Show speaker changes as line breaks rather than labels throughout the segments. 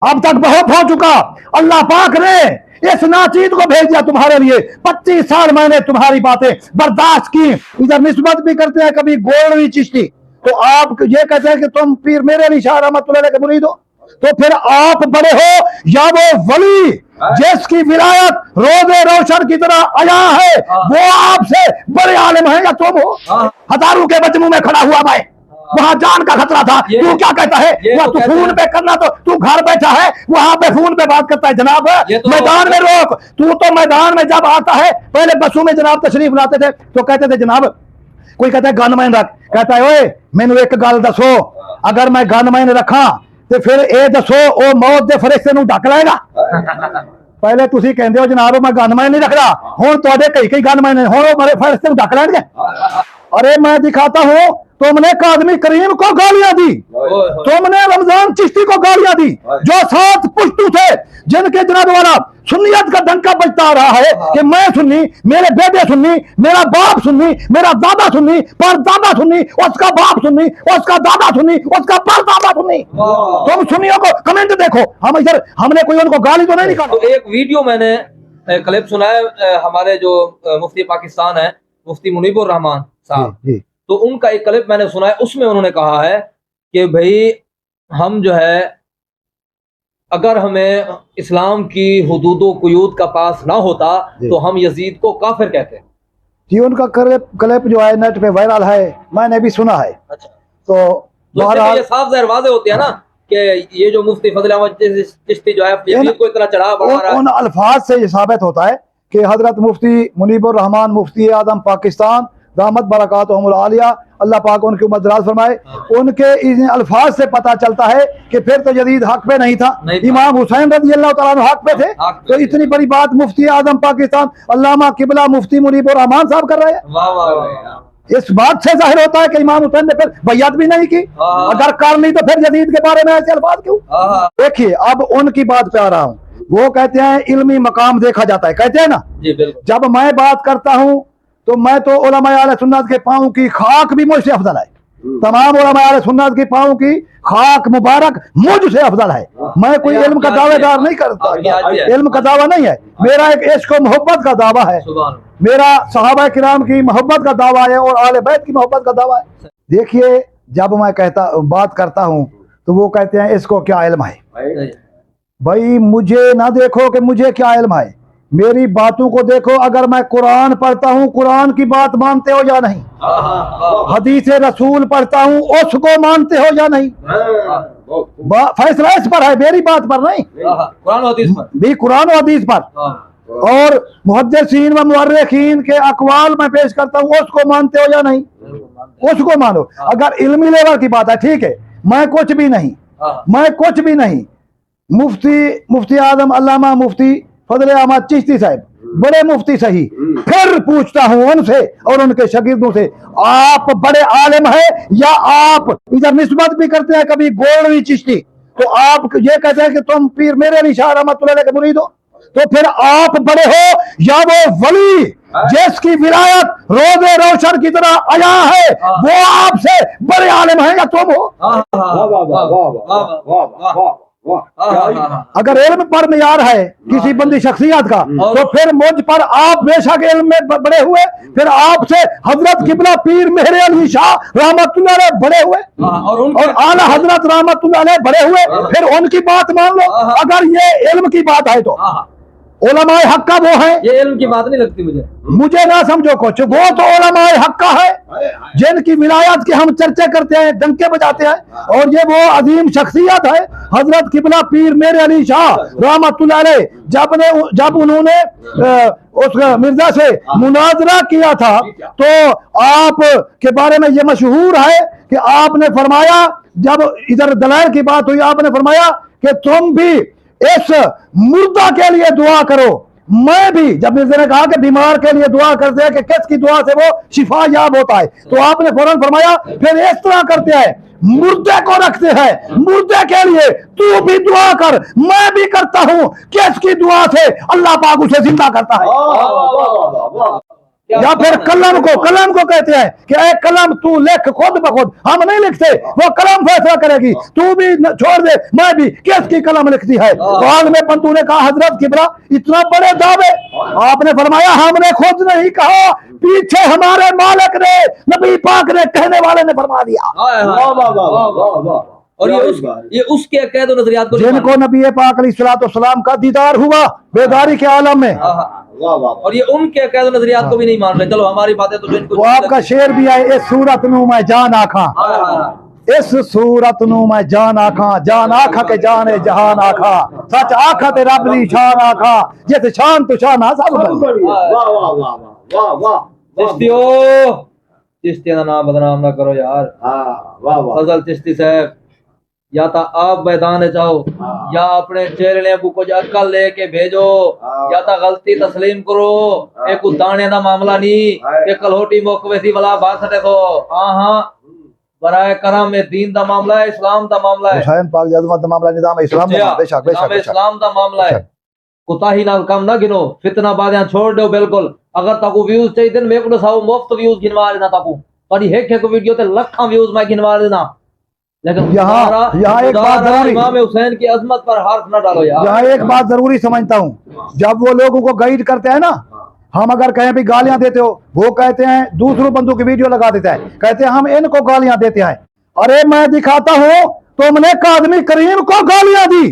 अब तक बहुत हो चुका। अल्लाह पाक ने इस नाचीद को भेज दिया तुम्हारे लिए। 25 साल मैंने तुम्हारी बातें बर्दाश्त की। इधर निस्बत भी करते हैं कभी गोल्डवी चिश्ती, तो आप ये कहते हैं कि तुम पीर मेरे अली शाह रहमतुल्लाह अलैह के मुरीद हो, तो फिर आप बड़े हो या वो वली जिसकी विलायत रोज़े रोशन की तरह आया है वो आपसे बड़े आलिम है या तुम हो? हजारों के मजमू में खड़ा हुआ मैं, वहां जान का खतरा था, तू क्या कहता है? वो तू फोन पे करना, तो तू घर बैठा है वहां पे फोन पे बात करता है। जनाब मैदान में रोक, तू तो मैदान में जब आता है, पहले बसों में जनाब तशरीफ लाते थे तो कहते थे जनाब, कोई कहता है गनमैन रख, कहता है ओए मैनू एक गल दसो, अगर मैं गनमैन रखा तो फिर ए दसो ओ मौत दे फरिश्ते नूं ढक लेगा? पहले तुसी कहंदे हो जनाब मैं गनमैन नहीं रख रहा, हुण तुहाडे कई गनमैन ने, हुण मेरे फरिश्ते नूं ढक लेंगे। अरे मैं दिखाता हूं, तुमने कादमी करीम को गालियां दी, तुमने रमजान चिश्ती को गालियां दी, जो 7 पुश्तू थे जिनके जनाब वाला सुन्नियत का डंका बजता आ रहा है कि मैं सुन्नी, मेरे बेटे सुन्नी, मेरा बाप सुन्नी, मेरा दादा सुन्नी, परदादा सुन्नी, उसका बाप सुन्नी, उसका दादा सुन्नी, उसका परदादा सुन्नी। तुम सुन्नियों को कमेंट देखो, हम इधर हमने कोई उनको गाली तो नहीं निकाली।
तो एक वीडियो मैंने क्लिप सुना है, हमारे जो मुफ्ती पाकिस्तान है मुफ्ती मुनीबुर रहमान साहब, तो उनका एक क्लिप मैंने सुना है, उसमें उन्होंने कहा है कि भाई हम जो है अगर हमें इस्लाम की हुदूदो कुयूद का पास ना होता तो हम यजीद को काफिर कहते हैं।
जी उनका क्लिप जो है नेट पे वायरल है, मैंने भी सुना है।
अच्छा,
तो
ये साफ ज़ाहिर वाज़ेह होती है ना कि ये जो मुफ्ती फजल अहमद चिश्ती जो है यजीद को इतना चढ़ा बढ़ा रहा है।
उन अल्फाज से ये साबित होता है कि हजरत मुफ्ती मुनीबुर रहमान मुफ्ती आदम पाकिस्तान दामत बरकातुहुमुल आलिया, अल्लाह पाक उनकी उम्र दराज फरमाए, उनके इन अल्फाज से पता चलता है कि फिर तो यजीद हक पे नहीं था, इमाम हुसैन रज़ी अल्लाह तआला अन्हु हक पे थे। तो इतनी बड़ी बात मुफ्ती आजम पाकिस्तान अल्लामा किबला मुफ्ती मुनीबुर रहमान साहब कर रहे हैं। इस बात से जाहिर होता है कि इमाम हुसैन ने फिर बैयत भी नहीं की, अगर कर ली तो फिर यजीद के बारे में ऐसे अल्फाज क्यों? देखिए अब उनकी बात पे आ रहा हूँ, वो कहते हैं इल्मी मकाम देखा जाता है, कहते हैं ना। जब मैं बात करता हूँ तो मैं तो उलमाए अहले सुन्नत के पाँव की खाक भी मुझसे अफजल है, तमाम उलमाए अहले सुन्नत के पाँव की खाक मुबारक मुझसे अफजल है। मैं कोई इल्म का दावेदार नहीं करता, इल्म का दावा नहीं है मेरा, एक इश्क और मोहब्बत का दावा है मेरा, सहाबा किराम की मोहब्बत का दावा है और आले बैत की मोहब्बत का दावा है। देखिए जब मैं बात करता हूँ तो वो कहते हैं इसको क्या इल्म है? भाई मुझे ना देखो कि मुझे क्या इल्म है, मेरी बातों को देखो। अगर मैं कुरान पढ़ता हूँ कुरान की बात मानते हो या नहीं, हदीस रसूल पढ़ता हूँ उसको मानते हो या नहीं, फैसला इस पर है, मेरी बात पर नहीं,
कुरान हदीस पर
भी, कुरान और हदीस पर। और मुहद्दिसीन व मुअर्रिखीन के अकवाल में पेश करता हूँ, उसको मानते हो या नहीं, उसको मानो। अगर इल्मी लेवल की बात है ठीक है, मैं कुछ भी नहीं, मुफ्ती आजम अल्लामा मुफ्ती फजल अहमद चिश्ती साहब बड़े मुफ्ती सही, फिर पूछता हूं उनसे और उनके शागिर्दों से, आप बड़े आलिम हैं या आप इधर निस्बत भी करते हैं कभी गोल्डवी चिश्ती, तो आप ये कहते हैं कि तुम पीर मेरे अली शाह रहमतुल्लाह अलैह के मुरीद हो, तो फिर आप बड़े हो या वो वली जिसकी विलायत रोज़े रोशन की तरह आया है वो आपसे बड़े आलिम हैं या तुम हो? अगर इल्म पर मियार है किसी बंदी शख्सियत का तो फिर मुझ पर आप बेशक इल्म में बड़े हुए, फिर आपसे हजरत किबला पीर मेरे अली शाह रहमतुल्लाह अलैह बड़े हुए और आला हजरत रहमतुल्लाह अलैह बड़े हुए, फिर उनकी बात मान लो। अगर ये इल्म की बात है तो उलमाए हक का वो है,
ये इल्म की बात नहीं लगती
मुझे ना समझो कुछ, वो तो उलमाए हक का है जिनकी विलायत की हम चर्चा करते हैं, डंके बजाते हैं, और ये वो अजीम शख्सियत है हजरत किबला पीर मेरे अली शाह रहमतुल्लाह अलैह। जब उन्होंने उस मिर्जा से मुनाजरा किया था तो आप के बारे में ये मशहूर है कि आपने फरमाया, जब इधर दलाइल की बात हुई, आपने फरमाया कि तुम भी इस मुर्दा के लिए दुआ करो, मैं भी, जब मिर्जा ने कहा कि बीमार के लिए दुआ करते हैं कि किसकी दुआ से वो शिफा याब होता है, तो आपने फौरन फरमाया फिर इस तरह करते हैं, मुर्दे को रखते हैं, मुर्दे के लिए तू भी दुआ कर, मैं भी करता हूं, किसकी दुआ से? अल्लाह पाक उसे जिंदा करता है। या फिर कलम को कहते हैं कि ए कलम तू लिख खुद बखुद, हम नहीं लिखते, वो कलम फैसला करेगी, तू भी छोड़ दे, मैं भी, किसकी कलम लिखती है। तो आग में पंतु ने कहा हजरत किबला इतना बड़े दावे, आपने फरमाया हमने खुद नहीं कहा, पीछे हमारे मालिक ने, नबी पाक ने, कहने वाले ने फरमा दिया।
और ये उसके अक़ीदत और नजरियात को
जिनको नबी पाक अलैहिस्सलाम का दीदार हुआ बेदारी के आलम में,
और ये उनके अक़ीदत और नजरियात को भी नहीं मान रहे। चलो हमारी बातें तो इनको,
वो आपका शेर भी है, इस सूरत नू मैं जान आखा, इस सूरत नू मैं जान आखा के जाने जहान आखा, सच आखा ते रब दी शान आखा, जिस शान तो शान आ सब
चिश्ती का नाम बदनाम ना करो यार। फजल चिश्ती साहब, या तो आप मैदान जाओ या अपने चेहरे को कुछ अकल लेके भेजो, या तो गलती तस्लीम करो। एक दाने का मामला नहीं, एक कलहोटी मुकवेसी वाला बात देखो। हाँ बराए करम में दीन का मामला है, इस्लाम का मामला है,
हुसैन पाक जादू का मामला, निजाम इस्लाम का, बेशक
इस्लाम का मामला है। कुताही नाल कम ना गिनो, फितना बादियां छोड़ दो बिल्कुल। अगर ताकू व्यूज चाहिए मेरे को दसाओ, मुफ्त व्यूज गिनवा देना ताकू, थोड़ी एक वीडियो ते लाखां व्यूज मैं गिनवा देना। लेकिन
यहाँ एक बात जरूरी,
इमाम हुसैन की अजमत पर हाथ न डालो यार।
यहाँ एक बात जरूरी समझता हूँ, जब वो लोगों को गाइड करते हैं ना, हम अगर कहें भी गालियां देते हो, वो कहते हैं दूसरों बंदों की वीडियो लगा देते हैं, कहते हैं हम इनको गालियां देते हैं। अरे मैं दिखाता हूँ, तुमने कादमी करीम को गालियां दी,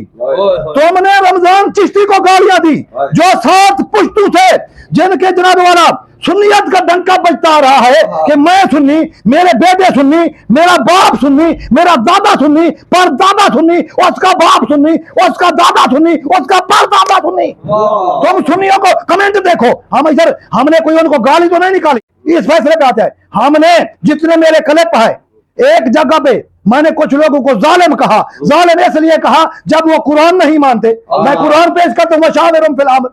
तुमने रमजान चिश्ती को गालियां दी, जो 7 पुश्तू थे जिनके जनाब वाला सुन्नियत का डंका बजता आ रहा है कि मैं सुन्नी, मेरे बेटे सुन्नी, मेरा बाप सुन्नी, मेरा दादा सुन्नी, पर दादा सुन्नी, उसका बाप सुन्नी, उसका दादा सुन्नी, उसका परदादा सुन्नी। तुम सुन्नियों को कमेंट देखो, हम इधर हमने कोई उनको गाली तो नहीं निकाली, इस फैसले पे आते हैं। हमने जितने मेरे क्लिप है, एक जगह पे मैंने कुछ लोगों को जालिम कहा, जालिम इसलिए कहा जब वो कुरान नहीं मानते, मैं कुरान पेश करता हूँ शादिरुम फिल अम्र,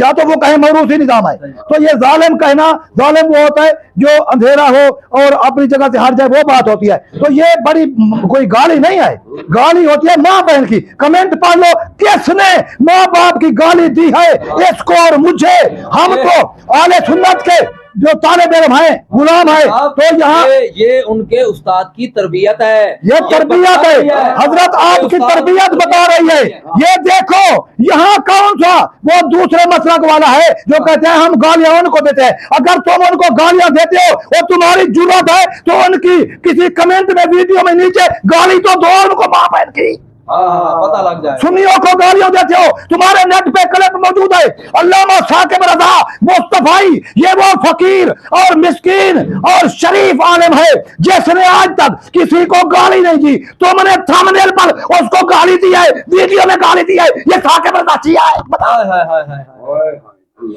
या तो वो कहे मौरूसी निजाम है, तो ये जालिम कहना, जालिम वो होता है जो अंधेरा हो और अपनी जगह से हट जाए, वो बात होती है। तो ये बड़ी कोई गाली नहीं है, गाली होती है माँ बहन की। कमेंट पढ़ लो, किसने माँ बाप की गाली दी है इसको और मुझे, हम तो आले सुन्नत के जो तालिब इल्म है, गुलाम है। तो यहाँ
ये उनके उस्ताद की तरबियत है,
ये तरबियत है, हजरत आपकी तरबियत बता रही है। ये देखो यहाँ कौन सा वो दूसरे मसलक वाला है जो कहते हैं हम गालियां उनको देते हैं। अगर तुम उनको गालियां देते हो और तुम्हारी जरूरत है तो उनकी किसी कमेंट में, वीडियो में नीचे गाली तो दो उनको, माँ बहन की
पता लग जाए।
सुन्नियों को गालियां देते हो, तुम्हारे नेट पे क्लिप मौजूद है। अल्लामा साकिब रज़ा मुस्तफाई, ये वो फकीर और मिस्कीन और शरीफ आलिम है जिसने आज तक किसी को गाली नहीं दी। तुमने थंबनेल पर उसको गाली दी है, वीडियो में गाली दी है, ये साकिब रज़ा चिया है।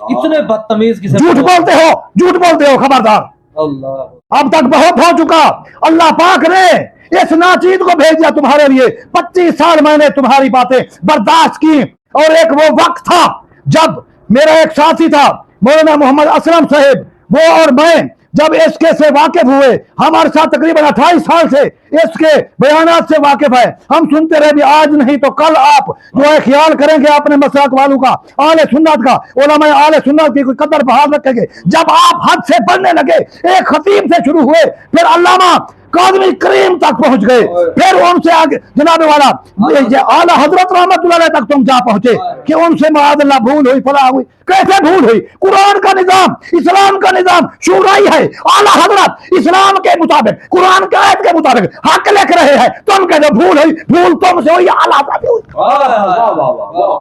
इतने बदतमीज किसे
झूठ बोलते हो, खबरदार। अब तक बहुत हो चुका। अल्लाह पाक ने इस नाचीज को भेज दिया तुम्हारे लिए। 25 साल मैंने तुम्हारी बातें बर्दाश्त की, और एक वो वक्त था जब मेरा एक साथी था मौलाना मोहम्मद असलम साहब, वो और मैं जब इसके से वाकिफ हुए, हमारे साथ तकरीबन 28 साल से इसके बयानात से वाकिफ है। हम सुनते रहे भी, आज नहीं तो कल आप जो है ख्याल करेंगे अपने मसलक वालों का, आले सुन्नत का, उलमा आले सुन्नत की कोई कदर बहाल रखेंगे। जब आप हद से पढ़ने लगे, एक खतीब से शुरू हुए, फिर अल्लामा कादमी करीम तक पहुंच गए, फिर उनसे आगे जनाब वाला आला हजरत रहमतुल्लाह अलैह तक तुम जा पहुंचे कि उनसे माअल्लाह भूल हुई, फला हुई। कैसे भूल हुई? कुरान का निजाम, इस्लाम का निजाम शूराई है। आला हजरत इस्लाम के मुताबिक, कुरान के आयत के मुताबिक हक लिख रहे हैं, तुम कहते भूल हुई, भूल तुमसे हुई, आला से हुई।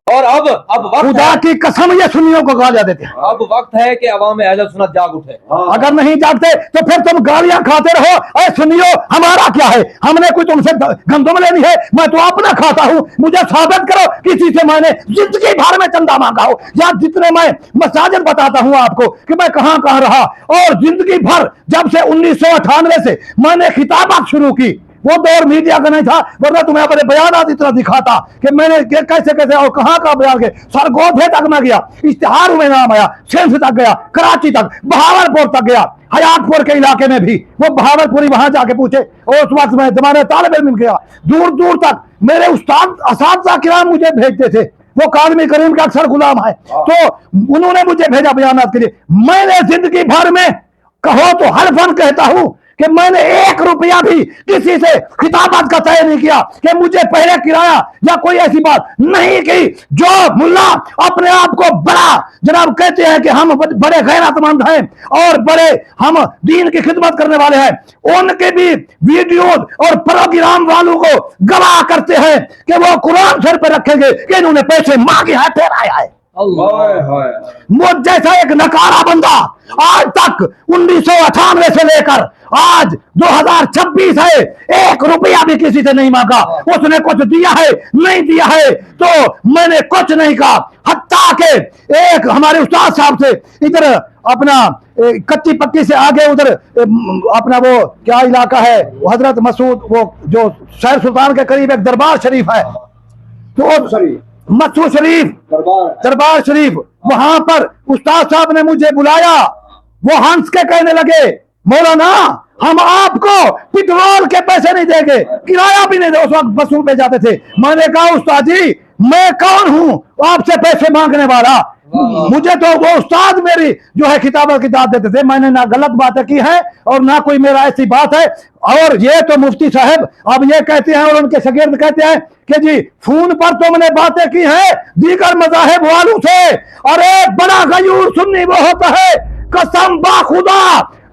और अब वक्त
खुदा की कसम ये सुन्नियों को गालियां देते हैं।
अब वक्त है कि अवाम अहले सुन्नत जाग उठे।
अगर नहीं जागते तो फिर तुम गालियां खाते रहो। अरे सुनियो, हमारा क्या है? हमने कोई तुमसे गंदम लेनी है? मैं तो अपना खाता हूं। मुझे साबित करो किसी से मैंने जिंदगी भर में चंदा मांगा हो, या जितने मैं मसाजिद बताता हूं आपको कि मैं कहां कहां रहा, और जिंदगी भर जब से 1998 से मैंने खिताबत शुरू की, वो दौर मीडिया का नहीं था, वरना तुम्हें अपने बयानात इतना दिखाता कि मैंने कैसे कैसे और कहां कहां बयान के। सरगोधे तक मैं गया, इश्तिहार में नाम आया, सिंध तक गया, कराची तक, बहावलपुर तक गया, हयातपुर के इलाके में भी। वो बहावलपुरी वहां जाके पूछे, और उस वक्त मैं जमाने तालिब इल्म गया, दूर दूर तक मेरे उस्ताद असातिज़ा किराम मुझे भेजते थे। वो काज़मी करीम के अक्सर गुलाम है। तो उन्होंने मुझे भेजा बयानात के लिए। मैंने जिंदगी भर में कहो तो हल्फन कहता हूं कि मैंने 1 रुपया भी किसी से खिताबत का तय नहीं किया कि मुझे पहले किराया या कोई ऐसी बात नहीं की। जो मुल्ला अपने आप को बड़ा जनाब कहते हैं कि हम बड़े गैरतमंद हैं और बड़े हम दीन की खिदमत करने वाले हैं, उनके भी वीडियो और प्रोग्राम वालों को गवाह करते हैं कि वो कुरान सर पर रखेंगे कि इन्होंने पैसे मांगे हैं फिर आया है। मुझ जैसा एक नकारा बंदा आज तक 1998 से लेकर आज 2026 है, 1 रुपया भी किसी से नहीं मांगा। उसने कुछ दिया है नहीं दिया है तो मैंने कुछ नहीं कहा। हत्ता के एक हमारे उस्ताद साहब से इधर अपना कच्ची पक्की से आगे उधर अपना वो क्या इलाका है हजरत मसूद, वो जो शहर सुल्तान के करीब एक दरबार शरीफ है, तो मसूद शरीफ दरबार शरीफ, वहां पर उस्ताद साहब ने मुझे बुलाया। वो हंस के कहने लगे मौलाना हम आपको पेट्रोल के पैसे नहीं देंगे, किराया भी नहीं दे। उस वक्त बसों पे जाते थे। मैंने कहा उस्ताद जी मैं कौन हूं आपसे पैसे मांगने वाला? मुझे तो वो उस्ताद मेरी जो है किताबत की दाद देते थे। मैंने ना गलत बातें की है और ना कोई मेरा ऐसी बात है। और ये तो मुफ्ती साहब अब ये कहते हैं और उनके शागिर्द कहते हैं कि जी फोन पर तुमने बातें की हैं दीगर मज़ाहिब वालों से। अरे बड़ा गयूर सुन्नी वो होता है कसम बाखुदा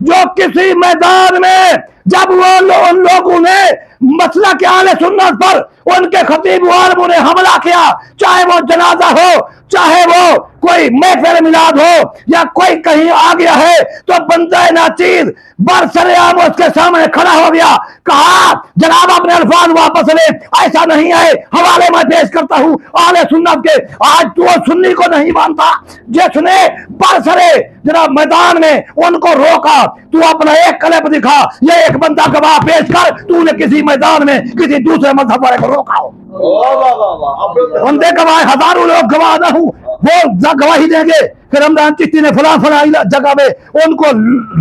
जो किसी मैदान में जब वो उन लोगों ने मसला के आले सुन्नत पर उनके खतीब वालों ने हमला किया, चाहे वो जनाजा हो चाहे वो कोई महफिल मिलाद हो या कोई कहीं आ गया है, तो बंदा नाचीज बरसरेआम उसके सामने खड़ा हो गया, कहा जनाब अपने अल्फाज वापस ले, ऐसा नहीं है, हवाले में पेश करता हूं आले सुन्नत के। आज तू सुन्नी को नहीं मानता जिसने बरसरे जनाब मैदान में उनको रोका, तू अपना एक क्लिप दिखा, ये एक बंदा गवाह पेश कर तूने किसी मैदान में किसी दूसरे मजहब वाले को रोका हो। बंदे गवाह हजारों लोग गवाह ना हूं, वो गवाही देंगे। फिर रमजान चिश्ती ने फला फला जगह में उनको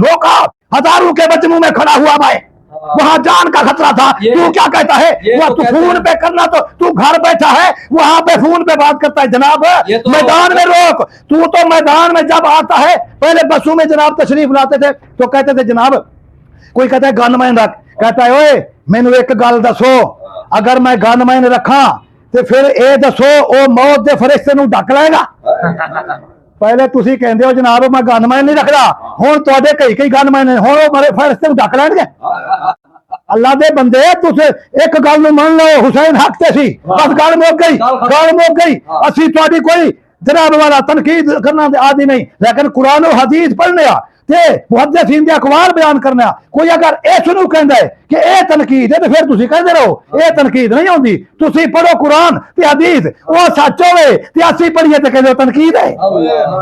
रोका, हजारों के बच्चे मुंह में खड़ा हुआ भाई, वहां जान का खतरा था। तू क्या कहता है वो तू फोन पे करना, तो तू घर बैठा है वहां पे फोन पे बात करता है। जनाब मैदान में रोक, तू तो मैदान में जब आता है पहले बसों में जनाब तशरीफ लाते थे तो कहते थे जनाब, कोई कहता है गनमैन रख, कहता है ओए मैनू एक गल दसो, अगर मैं गनमैन रखा तो फिर ए दसो ओ मौत दे फरिश्ते नू ढक लेगा। पहले तुसी कहंदे हो जनाब मैं गनमैन नहीं रखदा, हुण तुहाडे कई गनमैन ने, हुण ओ मेरे फरिश्ते नू ढक लैणगे। अल्लाह दे बंदे तुस एक गल नू मान लो, हुसैन हक ते सी, बस गल मुक गई, गल मुक गई। असी तुहाडी कोई जनाब वाला तनकीद करना आदि नहीं, लेकिन कुरान और हदीस पढ़ने आ ते मुहद्दिसीन दे अकवाल बयान करना। कोई अगर इस नू कहंदा है कि ए तनकीद है तो फिर तुसी कहंदे रहो ए तनकीद नहीं होंदी। तुसी पढ़ो कुरान ते हदीस, वो सच होवे ते असी पढ़िए ते कहंदे तनकीद है।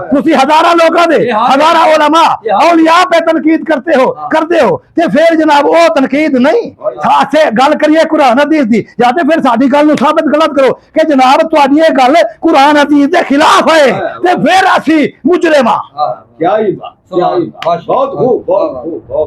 तुसी हजारा लोकां दे हजारा उलमा औलिया पे तनकीद करते हो ते फिर जनाब वो तनकीद नहीं। साथे गल करिए कुरान हदीस दी, या ते फिर साडी गल नू साबित गलत करो कि जनाब तुहाडी ये गल कुरान हदीस दे खिलाफ है ते फिर असी मुजरिम आ।
क्या ही बात, बहुत खूब, बहुत खूब।